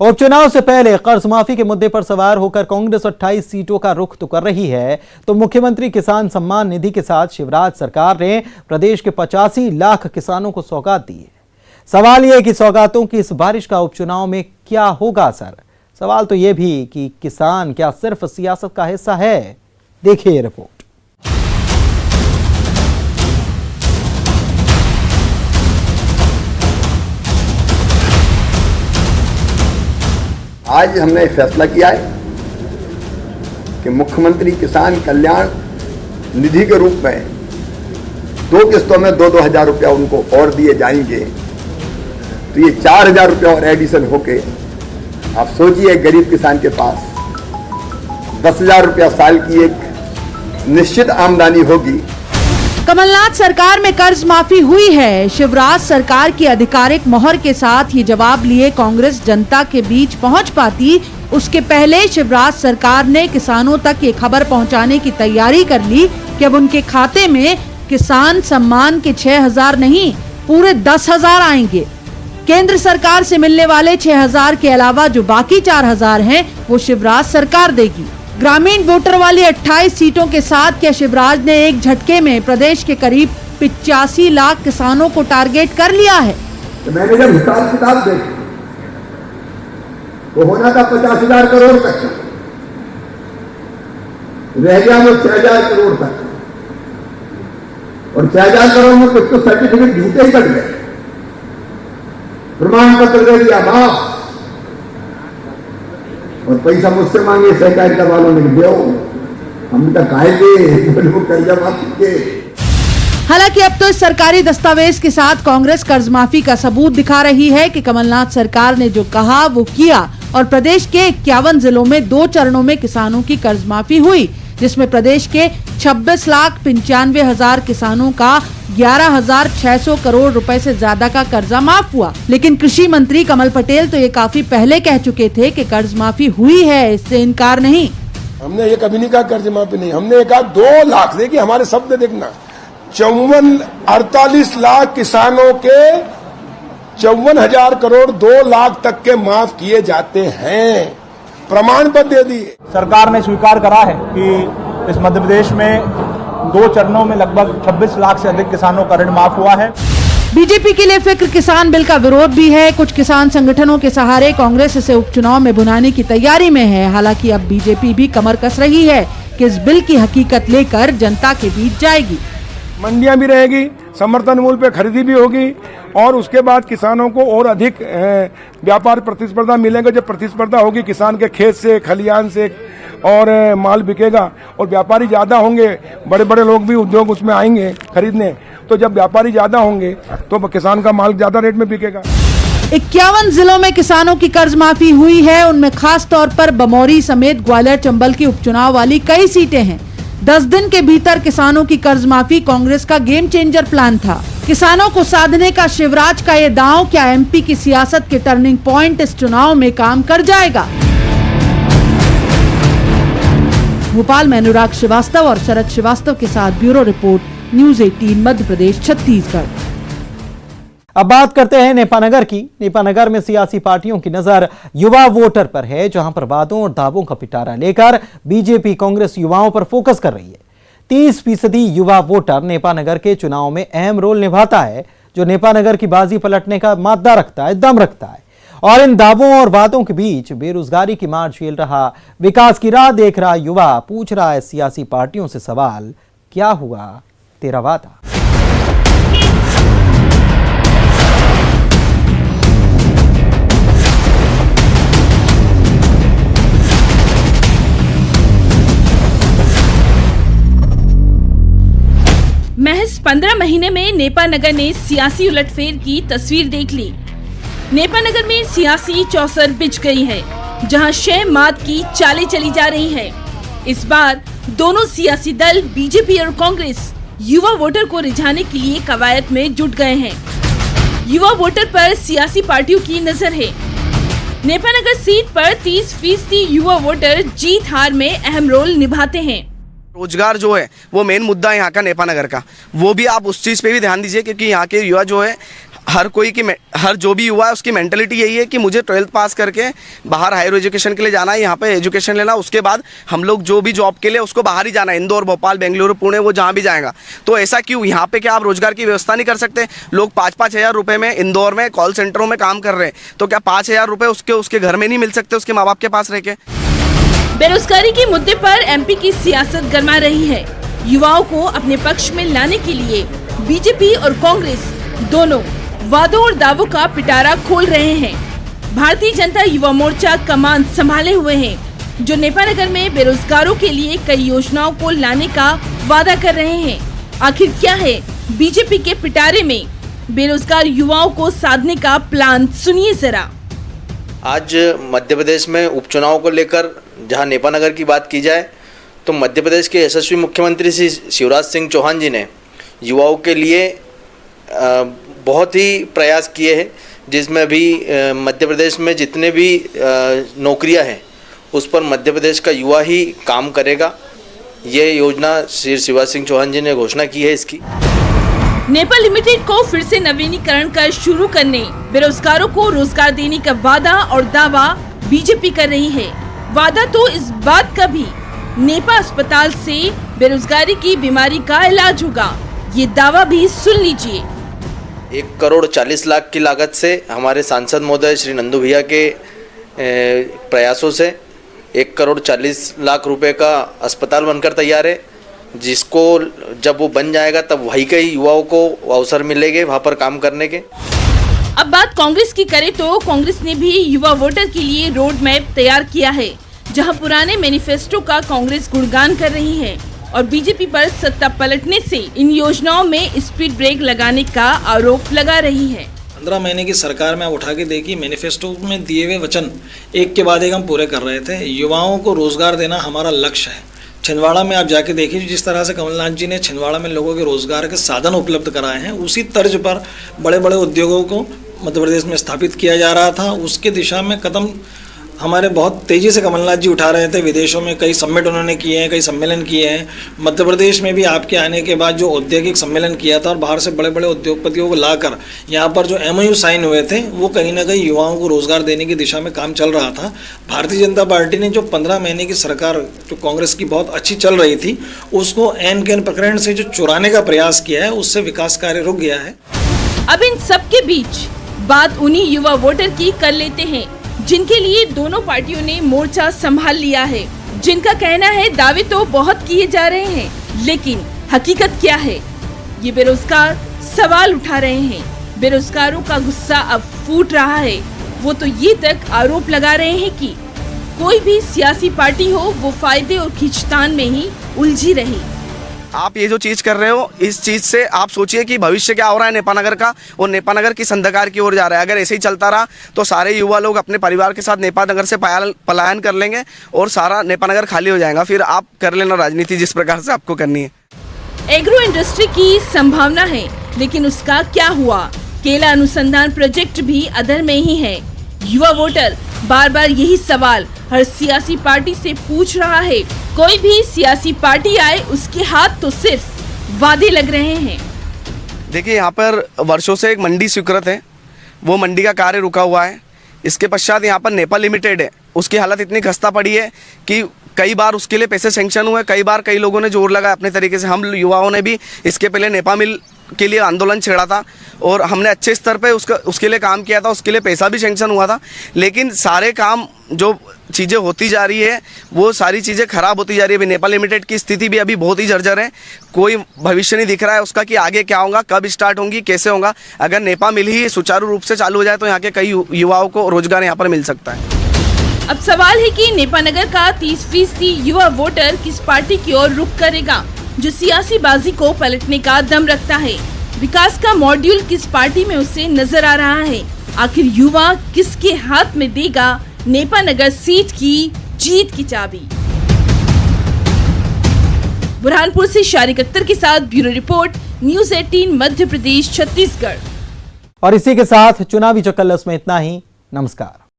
उपचुनाव से पहले कर्ज माफी के मुद्दे पर सवार होकर कांग्रेस 28 सीटों का रुख तो कर रही है, तो मुख्यमंत्री किसान सम्मान निधि के साथ शिवराज सरकार ने प्रदेश के 85 लाख किसानों को सौगात दी है। सवाल यह कि सौगातों की इस बारिश का उपचुनाव में क्या होगा असर। सवाल तो यह भी कि किसान क्या सिर्फ सियासत का हिस्सा है। देखिए ये रिपोर्ट। आज हमने फैसला किया है कि मुख्यमंत्री किसान कल्याण निधि के रूप में 2 किस्तों में 2-2 हजार रुपया उनको और दिए जाएंगे। तो ये 4,000 रुपया और एडिशन होके आप सोचिए गरीब किसान के पास 10,000 रुपया साल की एक निश्चित आमदनी होगी। कमलनाथ सरकार में कर्ज माफी हुई है। शिवराज सरकार की आधिकारिक मोहर के साथ ये जवाब लिए कांग्रेस जनता के बीच पहुंच पाती, उसके पहले शिवराज सरकार ने किसानों तक ये खबर पहुंचाने की तैयारी कर ली कि अब उनके खाते में किसान सम्मान के 6,000 नहीं पूरे 10,000 आएंगे। केंद्र सरकार से मिलने वाले 6,000 के अलावा जो बाकी 4,000 हैं वो शिवराज सरकार देगी। ग्रामीण वोटर वाली 28 सीटों के साथ क्या शिवराज ने एक झटके में प्रदेश के करीब 85 लाख किसानों को टारगेट कर लिया है? तो मैंने जब हिसाब किताब देखा तो होना था 50,000 करोड़ तक, रह गया वो 6,000 करोड़ तक, और 6,000 करोड़ में कुछ तो सर्टिफिकेट झूठे ही कट गए, प्रमाण पत्र दे दिया माफ, और पैसा मुझसे मांगे सहकारिता वालों ने दो, हम तक आएंगे कर्जा माफी के। हालांकि अब तो इस सरकारी दस्तावेज के साथ कांग्रेस कर्ज माफी का सबूत दिखा रही है कि कमलनाथ सरकार ने जो कहा वो किया, और प्रदेश के 51 जिलों में 2 चरणों में किसानों की कर्ज माफी हुई, जिसमें प्रदेश के 26,95,000 किसानों का 11,600 करोड़ रुपए से ज्यादा का कर्जा माफ हुआ। लेकिन कृषि मंत्री कमल पटेल तो ये काफी पहले कह चुके थे कि कर्ज माफी हुई है, इससे इनकार नहीं। हमने ये कभी नहीं कहा कर्ज माफी नहीं, हमने कहा 2 लाख, देखिए हमारे शब्द देखना, 48 लाख किसानों के 54,000 करोड़ 2 लाख तक के माफ किए जाते हैं, प्रमाण पत्र दे दिए। सरकार ने स्वीकार करा है कि इस मध्य प्रदेश में 2 चरणों में लगभग 26 लाख से अधिक किसानों का ऋण माफ हुआ है। बीजेपी के लिए फिक्र किसान बिल का विरोध भी है। कुछ किसान संगठनों के सहारे कांग्रेस इसे उपचुनाव में भुनाने की तैयारी में है। हालांकि अब बीजेपी भी कमर कस रही है कि इस बिल की हकीकत लेकर जनता के बीच जाएगी। मंडियां भी रहेगी, समर्थन मूल्य पे खरीदी भी होगी, और उसके बाद किसानों को और अधिक व्यापार प्रतिस्पर्धा मिलेगा। जब प्रतिस्पर्धा होगी किसान के खेत से, खलियान से, और माल बिकेगा, और व्यापारी ज्यादा होंगे, बड़े बड़े लोग भी उद्योग उसमें आएंगे खरीदने, तो जब व्यापारी ज्यादा होंगे तो किसान का माल ज्यादा रेट में बिकेगा। 51 जिलों में किसानों की कर्ज माफी हुई है, उनमें खास तौर पर बमौरी समेत ग्वालियर चंबल की उपचुनाव वाली कई सीटें हैं। 10 दिन के भीतर किसानों की कर्ज माफी कांग्रेस का गेम चेंजर प्लान था। किसानों को साधने का शिवराज का ये दांव क्या एमपी की सियासत के टर्निंग पॉइंट इस चुनाव में काम कर जाएगा? भोपाल में अनुराग श्रीवास्तव और शरद श्रीवास्तव के साथ bureau report, news 18 Madhya Pradesh Chhattisgarh. अब बात करते हैं नेपानगर की। नेपानगर में सियासी पार्टियों की नजर युवा वोटर पर है, जहां पर वादों और दावों का पिटारा लेकर बीजेपी कांग्रेस युवाओं पर फोकस कर रही है। 30% युवा वोटर नेपानगर के चुनाव में अहम रोल निभाता है, जो नेपानगर की बाजी पलटने का मादा रखता है, दम रखता है। और इन दावों और वादों के बीच बेरोजगारी की मार झेल रहा, विकास की राह देख रहा युवा पूछ रहा है सियासी पार्टियों से सवाल, क्या हुआ तेरा वादा? महज 15 महीने में नेपानगर ने सियासी उलटफेर की तस्वीर देख ली। नेपानगर में सियासी चौसर बिछ गई है, जहां शह मात की चालें चली जा रही है। इस बार दोनों सियासी दल बीजेपी और कांग्रेस युवा वोटर को रिझाने के लिए कवायद में जुट गए हैं। युवा वोटर पर सियासी पार्टियों की नजर है। नेपानगर सीट पर 30% युवा वोटर जीत हार में अहम रोल निभाते हैं। रोजगार जो है वो मेन मुद्दा है यहाँ का नेपानगर का, वो भी आप उस चीज़ पे भी ध्यान दीजिए, क्योंकि यहाँ के युवा जो है हर कोई की हर जो भी युवा है उसकी मेंटलिटी यही है कि मुझे 12th पास करके बाहर हायर एजुकेशन के लिए जाना है, यहाँ पे एजुकेशन लेना, उसके बाद हम लोग जो भी जॉब के लिए उसको बाहर ही जाना है, इंदौर, भोपाल, बेंगलुरु, पुणे, वो जहाँ भी जाएगा। तो ऐसा क्यों? यहाँ पे क्या आप रोजगार की व्यवस्था नहीं कर सकते? लोग 5-5 हज़ार रुपये में इंदौर में कॉल सेंटरों में काम कर रहे हैं, तो क्या 5 हज़ार रुपये उसके घर में नहीं मिल सकते उसके माँ बाप के पास रह के? बेरोजगारी के मुद्दे पर एमपी की सियासत गरमा रही है। युवाओं को अपने पक्ष में लाने के लिए बीजेपी और कांग्रेस दोनों वादों और दावों का पिटारा खोल रहे हैं। भारतीय जनता युवा मोर्चा कमान संभाले हुए हैं, जो नेपानगर में बेरोजगारों के लिए कई योजनाओं को लाने का वादा कर रहे हैं। आखिर क्या है बीजेपी के पिटारे में बेरोजगार युवाओं को साधने का प्लान? सुनिए जरा। आज मध्य प्रदेश में उपचुनाव को लेकर जहां नेपानगर की बात की जाए तो मध्य प्रदेश के यशस्वी मुख्यमंत्री श्री शिवराज सिंह चौहान जी ने युवाओं के लिए बहुत ही प्रयास किए हैं, जिसमें अभी मध्य प्रदेश में जितने भी नौकरियां हैं उस पर मध्य प्रदेश का युवा ही काम करेगा। ये योजना श्री शिवराज सिंह चौहान जी ने घोषणा की है इसकी। नेपा लिमिटेड को फिर से नवीनीकरण कर शुरू करने, बेरोजगारों को रोजगार देने का वादा और दावा बीजेपी कर रही है। वादा तो इस बात का भी नेपा अस्पताल से बेरोजगारी की बीमारी का इलाज होगा। ये दावा भी सुन लीजिए। 1,40,00,000 की लागत से हमारे सांसद महोदय श्री नंदू भैया के प्रयासों से 1,40,00,000 रुपए का अस्पताल बनकर तैयार है, जिसको जब वो बन जाएगा तब वहीं के युवाओं को अवसर मिलेंगे वहाँ पर काम करने के। अब बात कांग्रेस की करें तो कांग्रेस ने भी युवा वोटर के लिए रोड मैप तैयार किया है, जहां पुराने मैनिफेस्टो का कांग्रेस गुणगान कर रही है और बीजेपी पर सत्ता पलटने से इन योजनाओं में स्पीड ब्रेक लगाने का आरोप लगा रही है। 15 महीने की सरकार में आप उठा के देखिए, मैनिफेस्टो में दिए हुए वचन एक के बाद एक हम पूरे कर रहे थे। युवाओं को रोजगार देना हमारा लक्ष्य है। छिंदवाड़ा में आप जाके देखिए, जिस तरह से कमलनाथ जी ने छिंदवाड़ा में लोगों के रोजगार के साधन उपलब्ध कराए हैं, उसी तर्ज पर बड़े बड़े उद्योगों को मध्य प्रदेश में स्थापित किया जा रहा था। उसके दिशा में कदम हमारे बहुत तेज़ी से कमलनाथ जी उठा रहे थे। विदेशों में कई समिट उन्होंने किए हैं, कई सम्मेलन किए हैं। मध्य प्रदेश में भी आपके आने के बाद जो औद्योगिक सम्मेलन किया था और बाहर से बड़े बड़े उद्योगपतियों को लाकर यहाँ पर जो MOU साइन हुए थे, वो कहीं ना कहीं युवाओं को रोजगार देने की दिशा में काम चल रहा था। भारतीय जनता पार्टी ने जो 15 महीने की सरकार जो कांग्रेस की बहुत अच्छी चल रही थी, उसको ऐन कैन प्रकरण से जो चुराने का प्रयास किया है, उससे विकास कार्य रुक गया है। अब इन सबके बीच बात उन्हीं युवा वोटर की कर लेते हैं जिनके लिए दोनों पार्टियों ने मोर्चा संभाल लिया है, जिनका कहना है दावे तो बहुत किए जा रहे हैं, लेकिन हकीकत क्या है? ये बेरोजगार सवाल उठा रहे हैं। बेरोजगारों का गुस्सा अब फूट रहा है। वो तो ये तक आरोप लगा रहे हैं कि कोई भी सियासी पार्टी हो, वो फायदे और खींचतान में ही उलझी रही। आप ये जो चीज़ कर रहे हो, इस चीज़ से आप सोचिए कि भविष्य क्या हो रहा है नेपानगर का, और नेपानगर किस अंधकार की ओर जा रहा है। अगर ऐसे ही चलता रहा तो सारे युवा लोग अपने परिवार के साथ नेपानगर से पलायन कर लेंगे और सारा नेपानगर खाली हो जाएगा। फिर आप कर लेना राजनीति जिस प्रकार से आपको करनी है। एग्रो इंडस्ट्री की संभावना है, लेकिन उसका क्या हुआ? केला अनुसंधान प्रोजेक्ट भी अधर में ही है। युवा वोटर बार बार यही सवाल हर सियासी पार्टी से पूछ रहा है। कोई भी सियासी पार्टी आए, उसके हाथ तो सिर्फ वादे लग रहे हैं। देखिए, यहाँ पर वर्षों से एक मंडी स्वीकृत है, वो मंडी का कार्य रुका हुआ है। इसके पश्चात यहाँ पर नेपा लिमिटेड है, उसकी हालत इतनी खस्ता पड़ी है कि कई बार उसके लिए पैसे सेंक्शन हुए, कई बार कई लोगों ने जोर लगाया अपने तरीके से। हम युवाओं ने भी इसके पहले नेपा मिल के लिए आंदोलन छेड़ा था और हमने अच्छे स्तर पे उसके लिए काम किया था, उसके लिए पैसा भी सेंक्शन हुआ था। लेकिन सारे काम जो चीज़ें होती जा रही है, वो सारी चीज़ें खराब होती जा रही है। नेपा लिमिटेड की स्थिति भी अभी बहुत ही जर्जर है। कोई भविष्य नहीं दिख रहा है उसका कि आगे क्या होगा, कब स्टार्ट होंगी, कैसे होगा। अगर नेपा मिल ही सुचारू रूप से चालू हो जाए तो यहाँ के कई युवाओं को रोजगार यहाँ पर मिल सकता है। अब सवाल है कि नेपानगर का 30% युवा वोटर किस पार्टी की ओर रुख करेगा, जो सियासी बाजी को पलटने का दम रखता है। विकास का मॉड्यूल किस पार्टी में उसे नजर आ रहा है? आखिर युवा किसके हाथ में देगा नेपानगर सीट की जीत की चाबी? बुरहानपुर से शारिक अख्तर के साथ bureau report, news 18 Madhya Pradesh Chhattisgarh. और इसी के साथ चुनावी चौकस में इतना ही। नमस्कार।